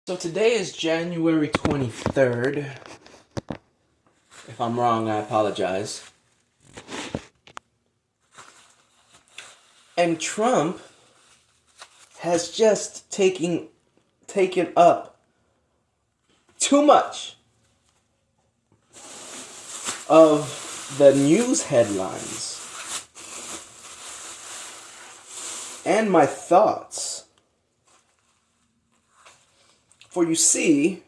So today is January 23rd. If I'm wrong, I apologize. And Trump has just taken up too much of the news headlines and my thoughts. For you see,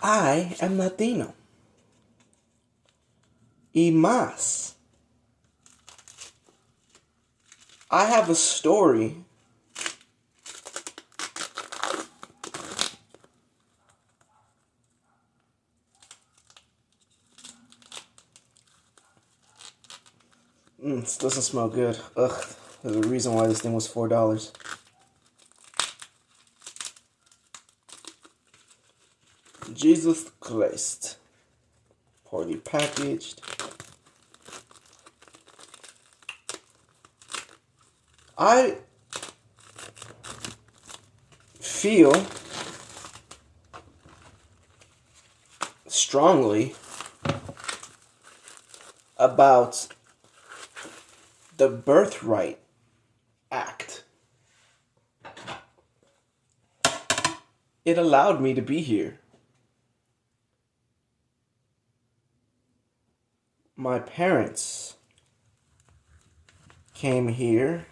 I am Latino. Y más. I have a story this doesn't smell good. Ugh, there's a reason why this thing was $4. Jesus Christ. Poorly packaged. I feel strongly about the Birthright Act. It allowed me to be here. My parents came here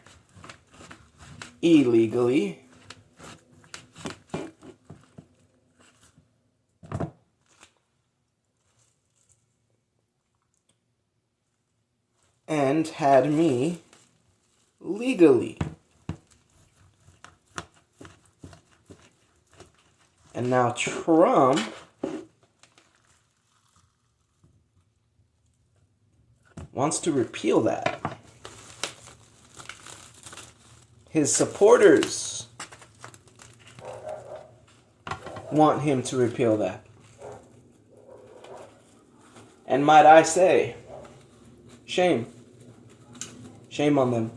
illegally. And had me legally. And now Trump wants to repeal that. His supporters want him to repeal that. And might I say, shame. Shame on them.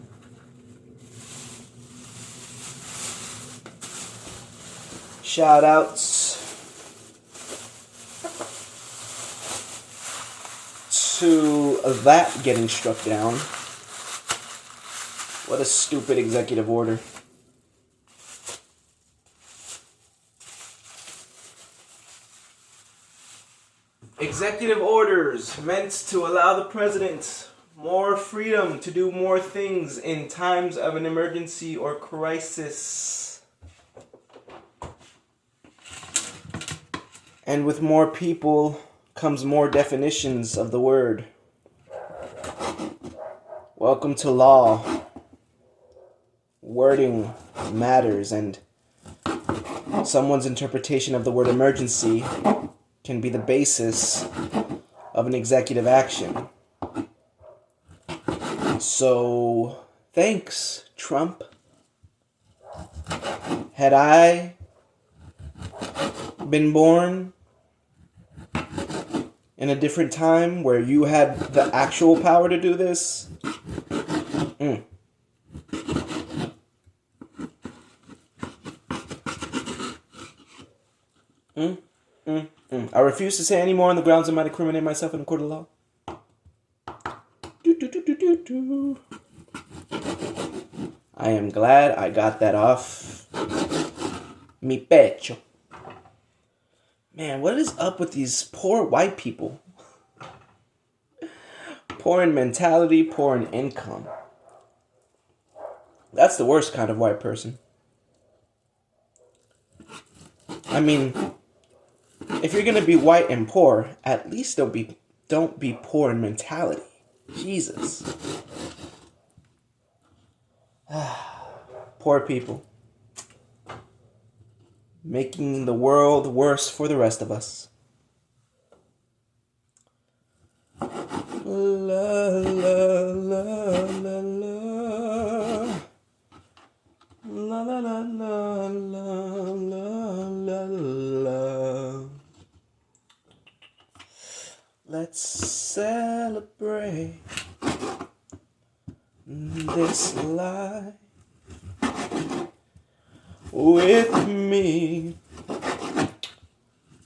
Shout outs to that getting struck down. What a stupid executive order. Executive orders meant to allow the president more freedom to do more things in times of an emergency or crisis. And with more people comes more definitions of the word. Welcome to law. Wording matters, and someone's interpretation of the word emergency can be the basis of an executive action. So, thanks, Trump. Had I been born in a different time where you had the actual power to do this, I refuse to say any more on the grounds I might incriminate myself in a court of law. I am glad I got that off mi pecho. Man, what is up with these poor white people? Poor in mentality, poor in income. That's the worst kind of white person. I mean, if you're gonna be white and poor, at least don't be poor in mentality. Jesus. Poor people. Making the world worse for the rest of us. La la la la la. La la la la la la la. Let's celebrate this life. with me.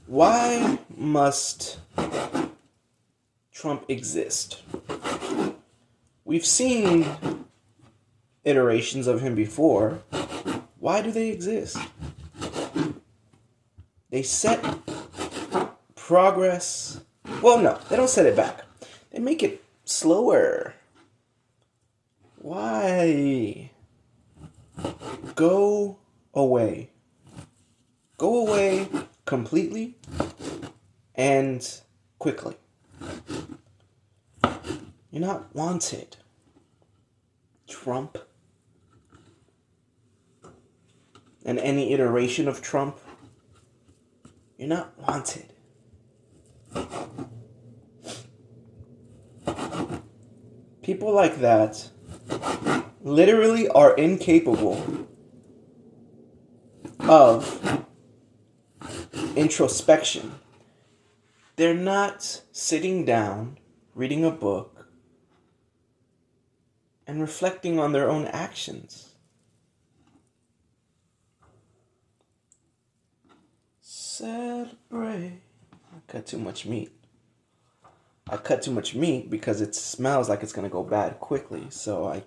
Why must Trump exist? We've seen iterations of him before. Why do they exist? They set progress. Well, no, they don't set it back. They make it slower. Why? Go away. Go away completely and quickly. You're not wanted, Trump. And any iteration of Trump, you're not wanted. People like that literally are incapable of introspection. They're not sitting down, reading a book, and reflecting on their own actions. Celebrate. I cut too much meat. I cut too much meat because it smells like it's going to go bad quickly. So I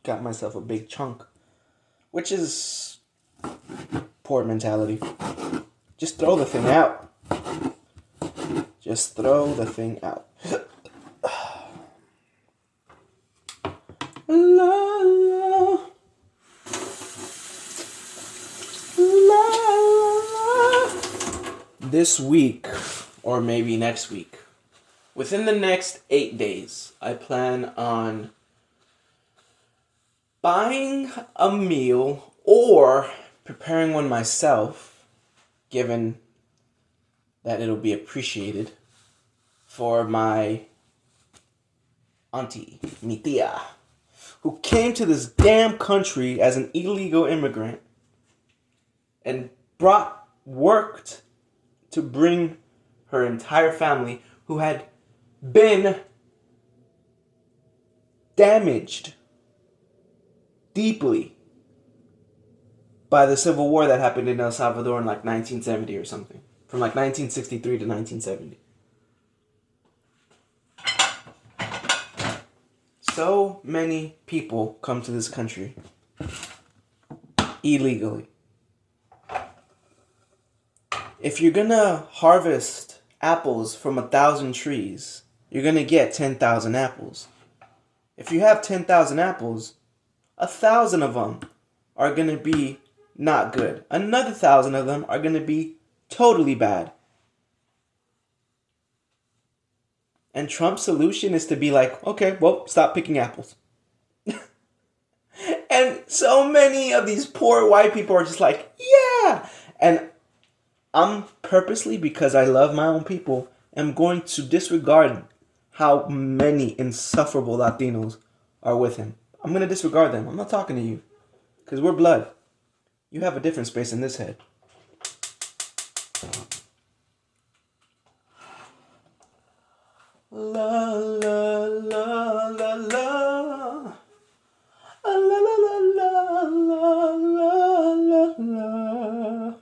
got myself a big chunk, which is poor mentality. Just throw the thing out. Just throw the thing out. La, la. La, la. This week, or maybe next week, within the next 8 days, I plan on buying a meal or preparing one myself, given that it'll be appreciated, for my auntie, mi tia, who came to this damn country as an illegal immigrant and worked to bring her entire family, who had been damaged deeply by the civil war that happened in El Salvador in like 1970 or something. From like 1963 to 1970. So many people come to this country illegally. If you're gonna harvest apples from 1,000 trees, you're gonna get 10,000 apples. If you have 10,000 apples, 1,000 of them are gonna be not good. Another 1,000 of them are gonna be totally bad. And Trump's solution is to be like, okay, well, stop picking apples. And so many of these poor white people are just like, yeah. And I'm purposely, because I love my own people, am going to disregard how many insufferable Latinos are with him. I'm going to disregard them. I'm not talking to you. Because we're blood. You have a different space in this head. La la la la la. La la la la la la la.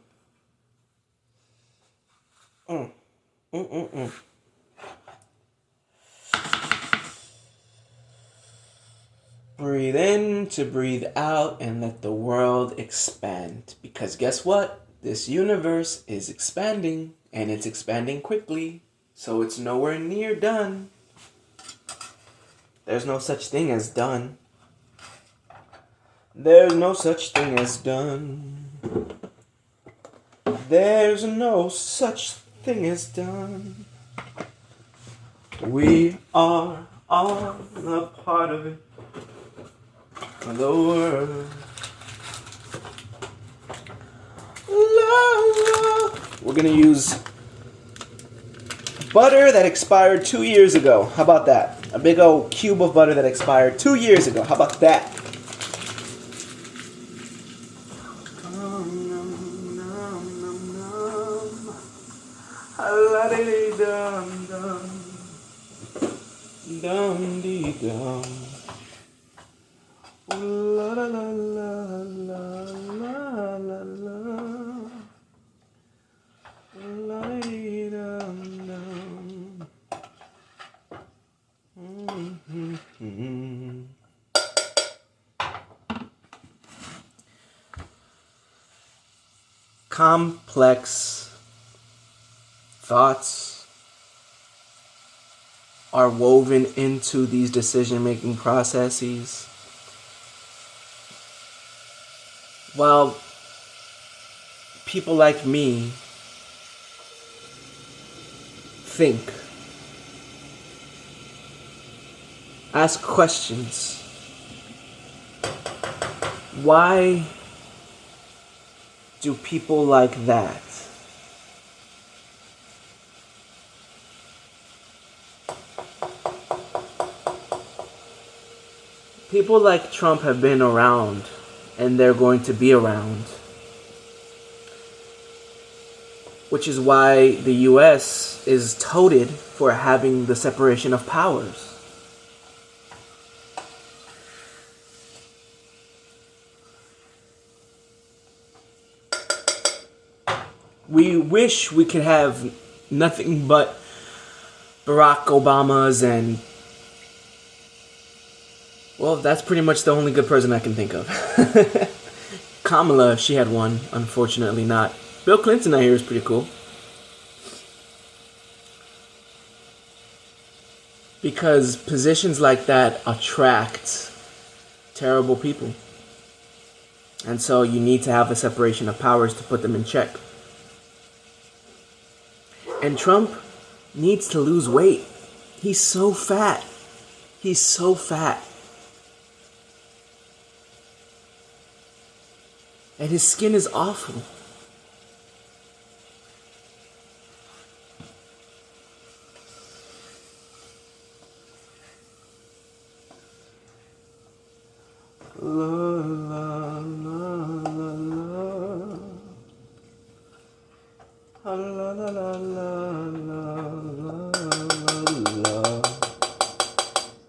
Breathe in to breathe out and let the world expand. Because guess what? This universe is expanding, and it's expanding quickly. So it's nowhere near done. There's no such thing as done. There's no such thing as done. There's no such thing as done. We are all a part of it. The world. We're gonna use butter that expired 2 years ago. How about that? A big old cube of butter that expired 2 years ago. How about that? La la la la la la la. complex thoughts are woven into these decision-making processes. While people like me think, ask questions. Why do people like that people like Trump have been around, and they're going to be around, which is why the US is touted for having the separation of powers. We wish we could have nothing but Barack Obamas and, well, that's pretty much the only good person I can think of. Kamala, if she had one, unfortunately not. Bill Clinton, I hear, is pretty cool. Because positions like that attract terrible people. And so you need to have a separation of powers to put them in check. And Trump needs to lose weight. He's so fat. He's so fat. And his skin is awful. La, la, la, la, la. La, la, la, la, la, la.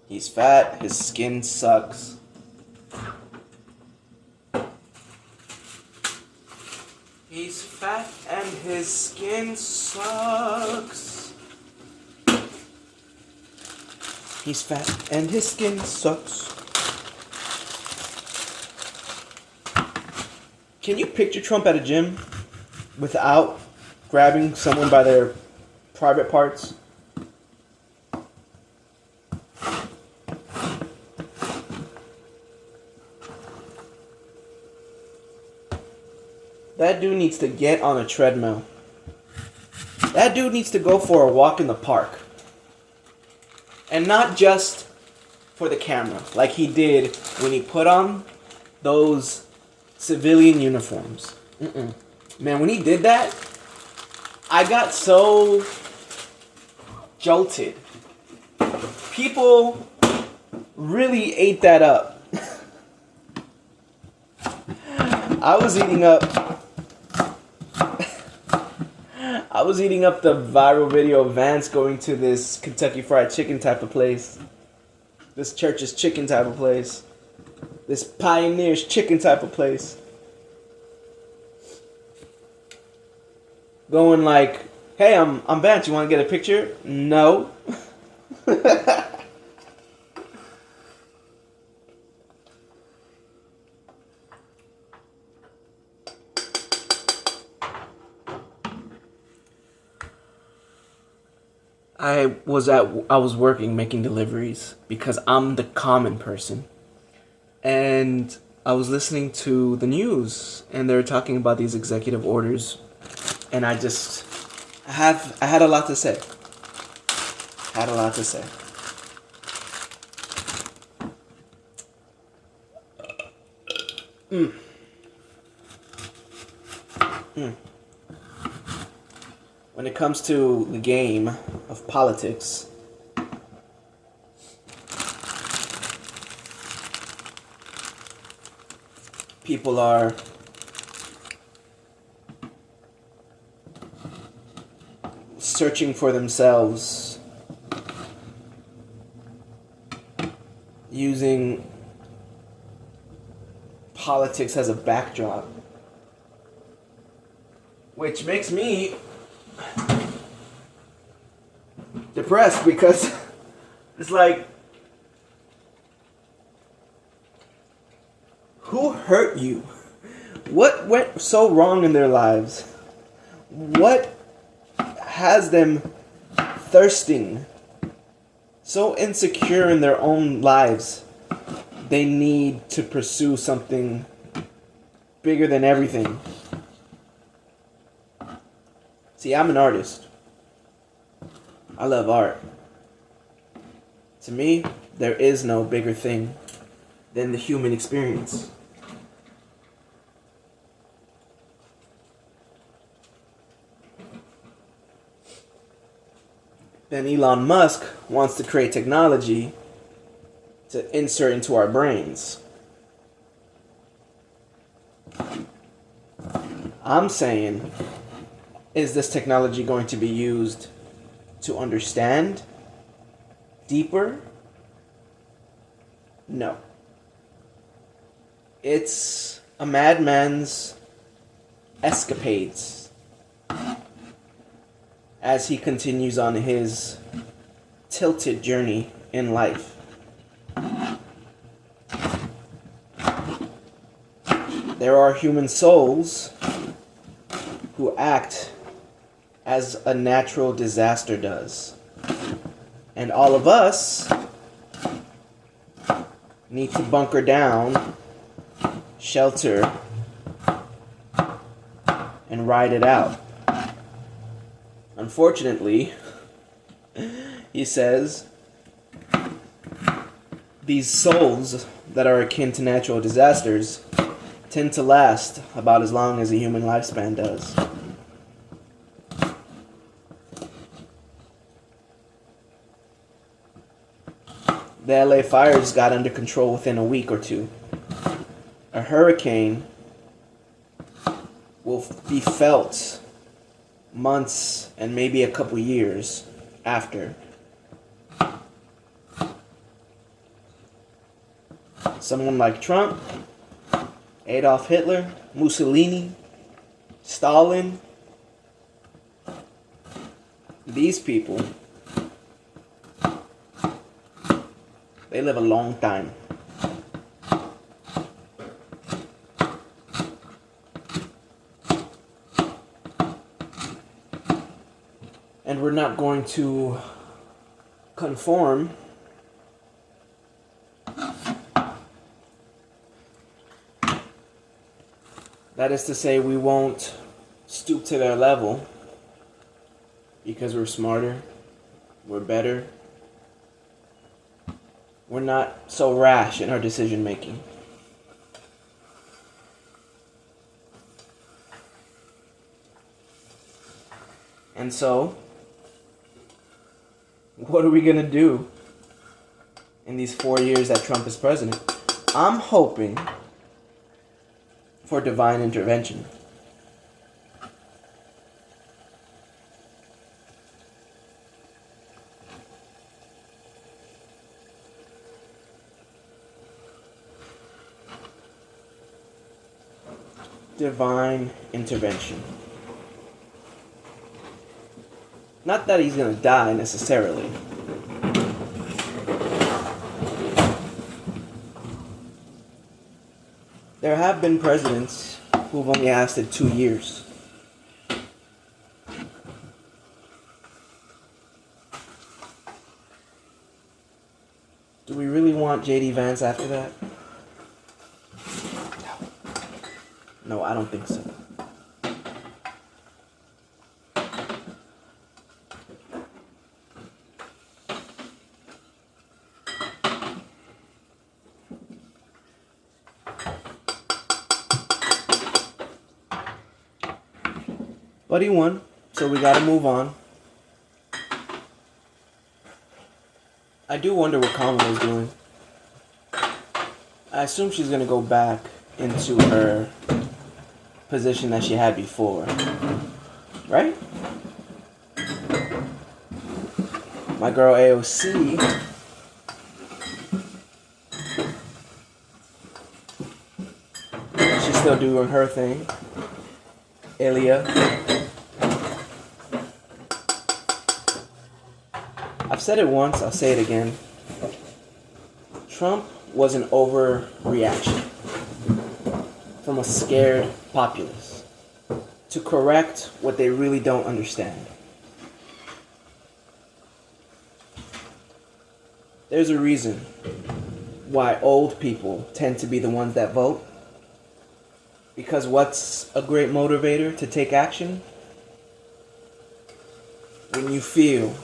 He's fat, his skin sucks. He's fat and his skin sucks. He's fat and his skin sucks. Can you picture Trump at a gym without grabbing someone by their private parts? That dude needs to get on a treadmill. That dude needs to go for a walk in the park. And not just for the camera, like he did when he put on those civilian uniforms. Man, when he did that, I got so jolted. People really ate that up. I was eating up the viral video of Vance going to this Kentucky Fried Chicken type of place. This Church's Chicken type of place. This Pioneer's Chicken type of place. Going like, hey, I'm Vance, you want to get a picture? No. I was working making deliveries because I'm the common person. And I was listening to the news and they were talking about these executive orders, and I had a lot to say. Had a lot to say. When it comes to the game of politics, people are searching for themselves, using politics as a backdrop, which makes me depressed because it's like, who hurt you? What went so wrong in their lives? What has them thirsting, so insecure in their own lives? They need to pursue something bigger than everything. See, I'm an artist. I love art. To me, there is no bigger thing than the human experience. Then Elon Musk wants to create technology to insert into our brains. I'm saying, is this technology going to be used to understand deeper? No. It's a madman's escapades as he continues on his tilted journey in life. There are human souls who act as a natural disaster does. And all of us need to bunker down, shelter, and ride it out. Unfortunately, he says, these souls that are akin to natural disasters tend to last about as long as a human lifespan does. The LA fires got under control within a week or two. A hurricane will be felt months and maybe a couple years after. Someone like Trump, Adolf Hitler, Mussolini, Stalin, these people, they live a long time. And we're not going to conform that is to say, we won't stoop to their level because we're smarter, we're better. We're not so rash in our decision making. And so, what are we going to do in these 4 years that Trump is president? I'm hoping for divine intervention. Divine intervention. Not that he's going to die necessarily. There have been presidents who've only lasted 2 years. Do we really want J.D. Vance after that? No, I don't think so. But he won, so we gotta move on. I do wonder what Kamala's doing. I assume she's gonna go back into her position that she had before. Right? My girl AOC she's still doing her thing. Ilya. I've said it once, I'll say it again. Trump was an overreaction. from a scared populace to correct what they really don't understand. There's a reason why old people tend to be the ones that vote. Because what's a great motivator to take action? When you feel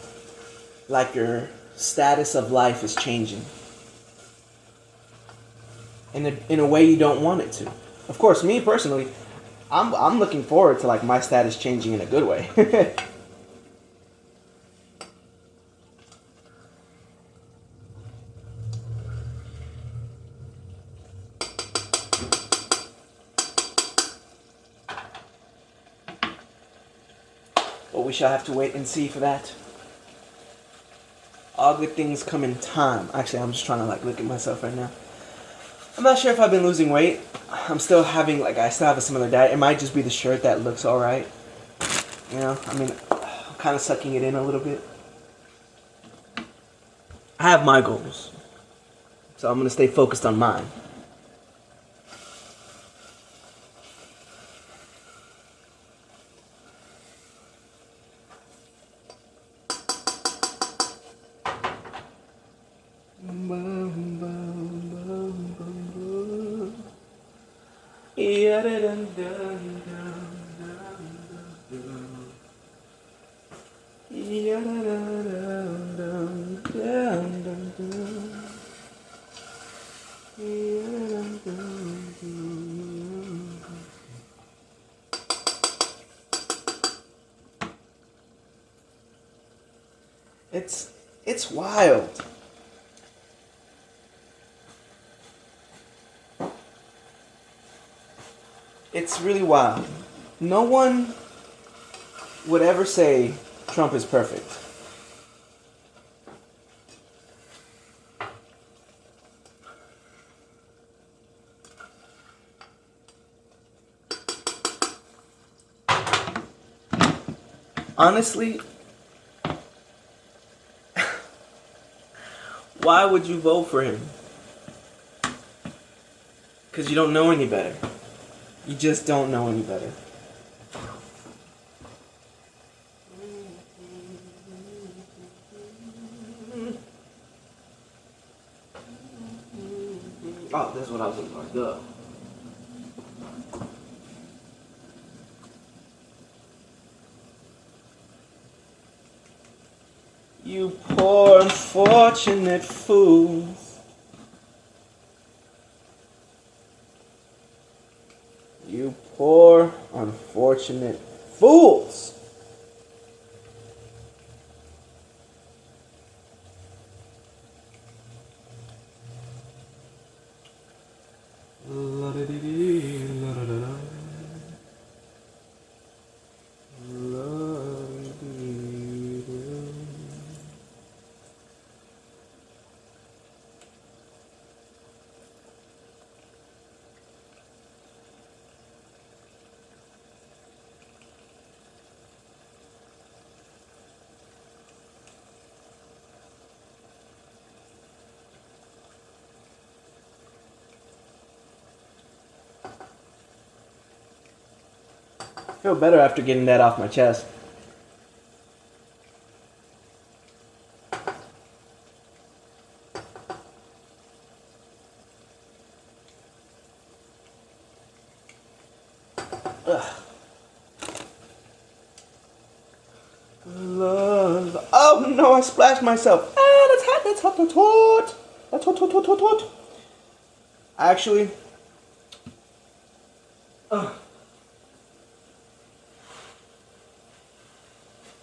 like your status of life is changing in a way you don't want it to. Of course, me personally, I'm looking forward to like my status changing in a good way. But we shall have to wait and see for that. All good things come in time. Actually, I'm just trying to like look at myself right now. I'm not sure if I've been losing weight. I still have a similar diet. It might just be the shirt that looks alright. You know, I mean, I'm kind of sucking it in a little bit. I have my goals. So I'm going to stay focused on mine. It's wild. It's really wild. No one would ever say Trump is perfect. Honestly, why would you vote for him? Because you don't know any better. You just don't know any better. Oh, that's what I was looking for. Duh. You poor unfortunate fools. You poor unfortunate fools. I feel better after getting that off my chest. Ugh. Love. Oh no, I splashed myself. Ah, that's hot, that's hot, that's hot. That's hot, hot, hot, hot, hot. Actually,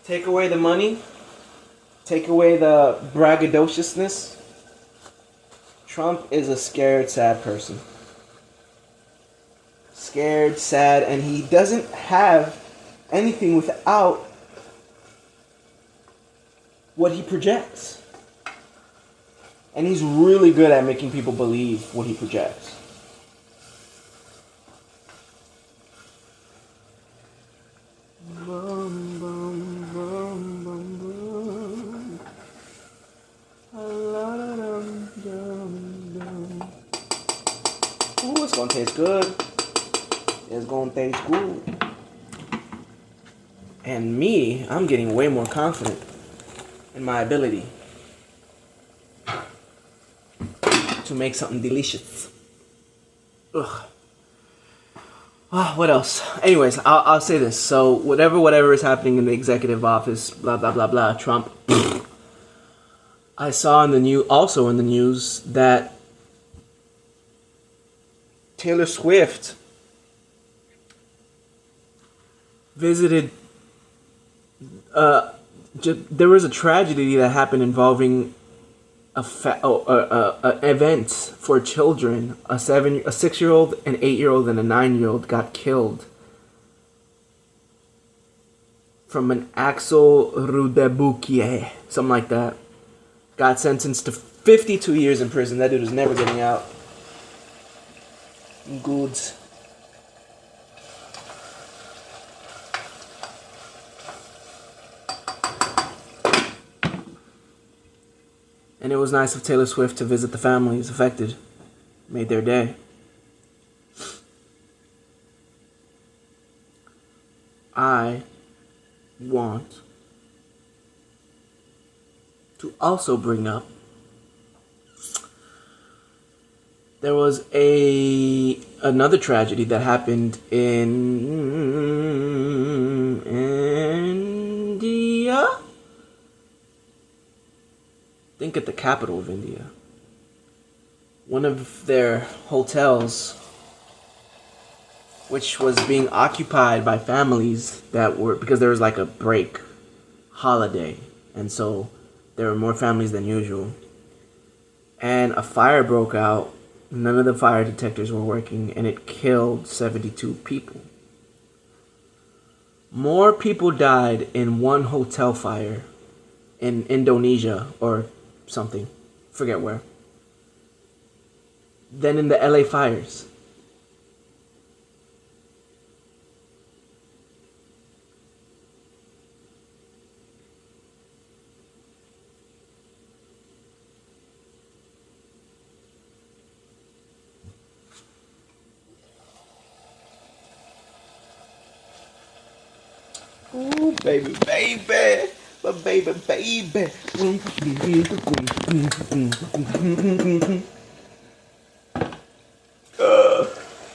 take away the money, take away the braggadociousness. Trump is a scared, sad person. Scared, sad, and he doesn't have anything without what he projects. And he's really good at making people believe what he projects. Ooh, it's gonna taste good. It's going to taste good. And me, I'm getting way more confident in my ability to make something delicious. Ugh. Oh, what else? Anyways, I'll say this. So whatever is happening in the executive office, blah blah blah blah, Trump. I saw in the news that Taylor Swift visited. There was a tragedy that happened involving events for children. A 6-year-old, an 8-year-old, and a 9-year-old got killed from an Axel Rudebukier, something like that. Got sentenced to 52 years in prison. That dude is never getting out. Goods. And it was nice of Taylor Swift to visit the families affected. Made their day. I want to also bring up, there was another tragedy that happened in India. I think at the capital of India. One of their hotels, which was being occupied by families that were, because there was like a break holiday, and so there were more families than usual. And a fire broke out. None of the fire detectors were working, and it killed 72 people. More people died in one hotel fire in Indonesia or something, forget where, than in the LA fires. Ooh, baby, baby. But baby, baby.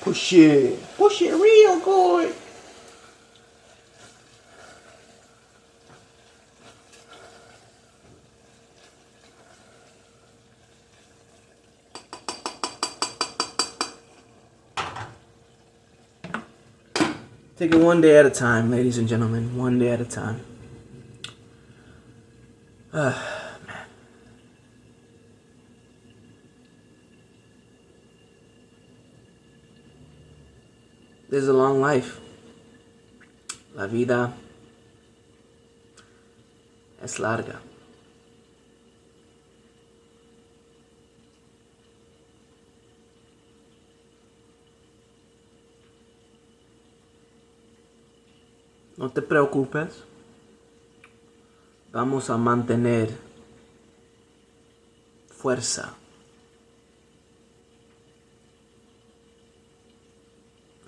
Push it. Push it real good. Take it one day at a time, ladies and gentlemen. One day at a time. Man. This is a long life. La vida es larga. No te preocupes. Vamos a mantener fuerza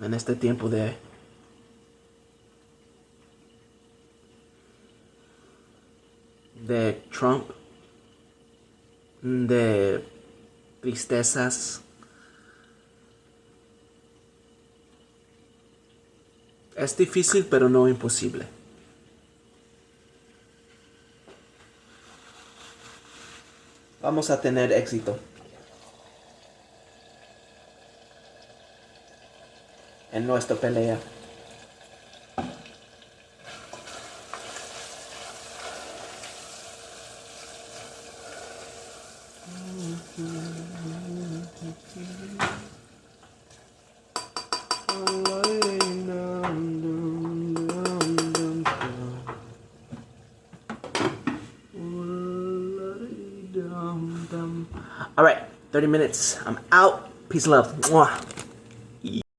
en este tiempo de Trump, de tristezas. Es difícil, pero no imposible. Vamos a tener éxito en nuestra pelea. All right, 30 minutes. I'm out. Peace and love. Mwah.